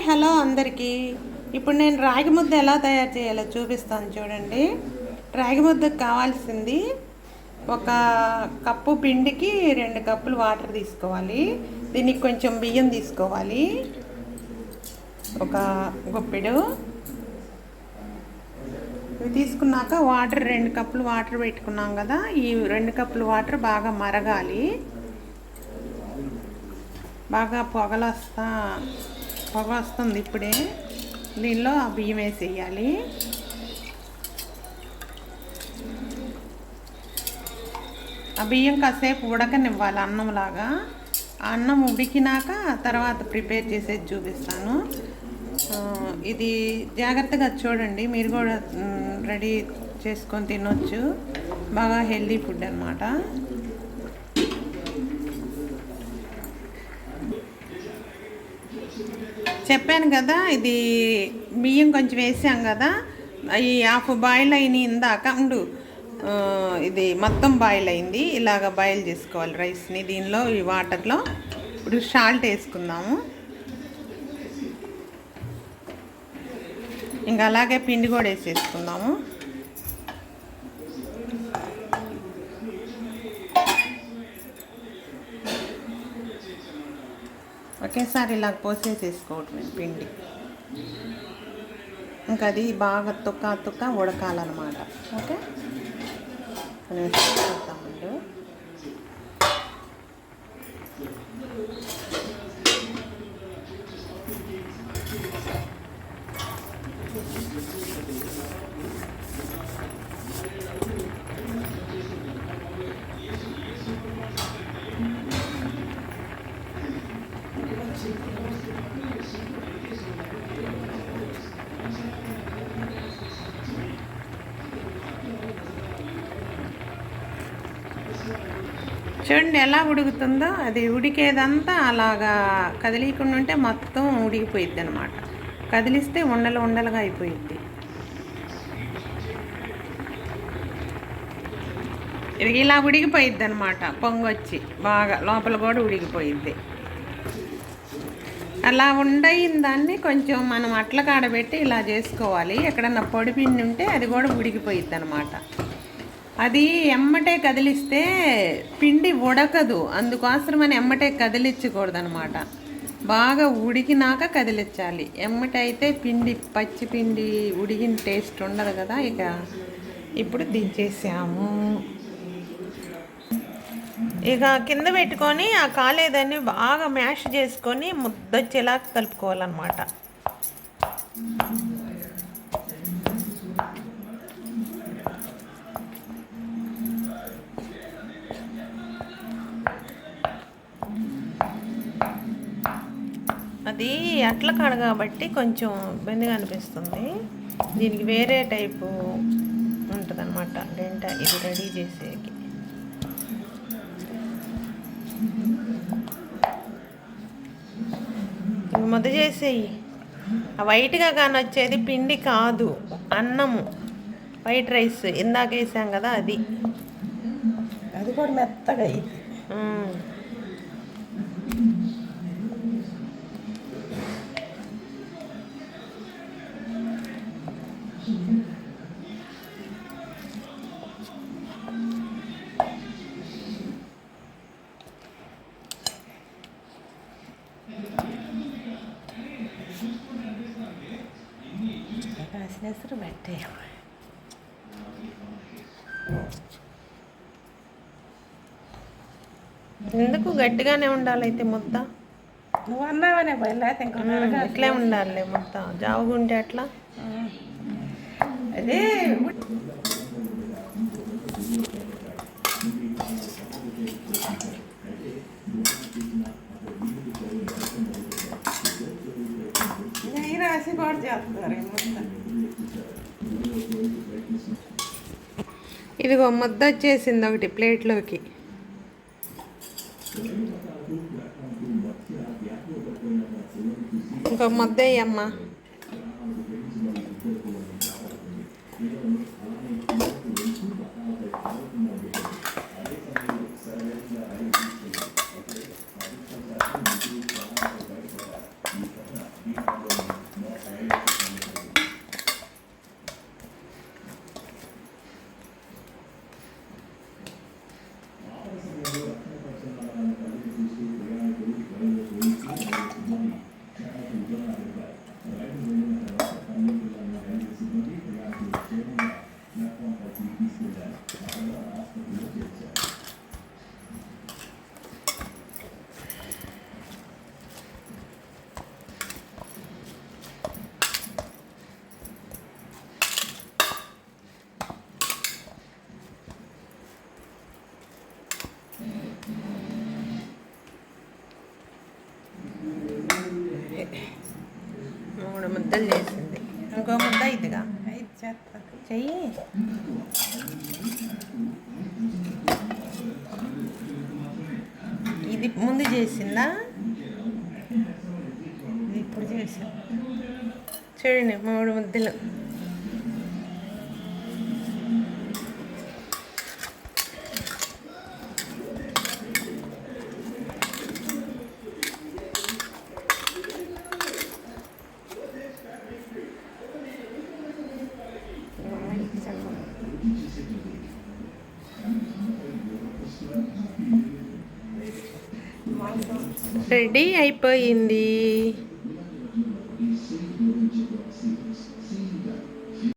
Hello అందరికీ. ఇప్పుడు నేను రాగి ముద్ద ఎలా తయారు చేయాలో చూపిస్తాను చూడండి. రాగి ముద్దకు కావాల్సింది ఒక కప్పు పిండికి 2 కప్పులు వాటర్ తీసుకోవాలి. దీనికి కొంచెం బియ్యం తీసుకోవాలి, ఒక గుప్పెడు. ఇవి తీసుకున్నాక వాటర్ 2 కప్పులు వాటర్ పెట్టుకున్నాం కదా, ఈ 2 కప్పులు వాటర్ బాగా మరగాలి. బాగా పొగ వస్తుంది. ఇప్పుడే దీనిలో ఆ బియ్యం వేసేయాలి. ఆ బియ్యం కాసేపు ఉడకనివ్వాలి అన్నంలాగా. ఆ అన్నం ఉడికినాక తర్వాత ప్రిపేర్ చేసేది చూపిస్తాను. ఇది జాగ్రత్తగా చూడండి, మీరు కూడా రెడీ చేసుకొని తినొచ్చు. బాగా హెల్దీ ఫుడ్ అన్నమాట. చెప్పాను కదా, ఇది బియ్యం కొంచెం వేసాం కదా, అవి హాఫ్ బాయిల్ అయినాయి ఇందాక. ఇది మొత్తం బాయిల్ అయింది. ఇలాగ బాయిల్ చేసుకోవాలి రైస్ని. దీనిలో ఈ వాటర్లో ఇప్పుడు సాల్ట్ వేసుకుందాము. ఇంకా అలాగే పిండి కూడా వేసేసుకుందాము. ఒకేసారి ఇలా పోసేసేసుకోవటం పిండి. ఇంకా అది బాగా తుక్క ఉడకాలన్నమాట. ఓకే, చూద్దామండి. చూడండి ఎలా ఉడుకుతుందో. అది ఉడికేదంతా అలాగా కదిలీకుండా ఉంటే మొత్తం ఉడికిపోయిద్ది అనమాట. కదిలిస్తే ఉండలుగా అయిపోయిద్ది. ఇది ఇలా ఉడికిపోయిద్ది అనమాట. పొంగొచ్చి బాగా లోపల కూడా ఉడికిపోయిద్ది. అలా ఉండయిన దాన్ని కొంచెం మనం అట్ల కాడబెట్టి ఇలా చేసుకోవాలి. ఎక్కడన్నా పొడి పిండి ఉంటే అది కూడా ఉడికిపోయిద్ది అనమాట. అది ఎమ్మటే కదిలిస్తే పిండి ఉడకదు, అందుకోసమని ఎమ్మటే కదిలించకూడదు అనమాట. బాగా ఉడికినాక కదిలించాలి. ఎమ్మటైతే పిండి పచ్చి పిండి ఉడికిన టేస్ట్ ఉండదు కదా. ఇక ఇప్పుడు దించేసాము. ఇక కింద పెట్టుకొని ఆ కాలేదాన్ని బాగా మ్యాష్ చేసుకొని ముద్దొచ్చేలా కలుపుకోవాలన్నమాట. అది అట్ల కాడ కాబట్టి కొంచెం ఇబ్బందిగా అనిపిస్తుంది. దీనికి వేరే టైపు ఉంటుంది అనమాట గంట ఇది రెడీ చేసేకి. ఇవి ముద్ద చేసేయి. ఆ వైట్గా కానీ వచ్చేది పిండి కాదు, అన్నము, వైట్ రైస్ ఇందాక వేసాం కదా, అది కూడా మెత్తగా అయ్యింది. కాసినేసరి పెట్టే ఎందుకు గట్టిగానే ఉండాలి అయితే ముద్ద. నువ్వు అన్నావనే బయలుదేరి ఇంకా ఇట్లే ఉండాలి ముద్ద. జావుగుంటే అట్లా అదే రాసి కూడా చేస్తారు. ఇదిగో ముద్ద వచ్చేసింది ఒకటి ప్లేట్లోకి. ఇంకో ముద్ద వేయమ్మా. 3 ముద్దలు చేసింది. ఇంకో ముద్ద ఇదిగా 5 చేస్తుంది. చెయ్యి. ఇది ముందు చేసిందా? ఇది ఇప్పుడు చేసాం. చూడండి 3 ముద్దలు. రెడీ అయిపోయింది.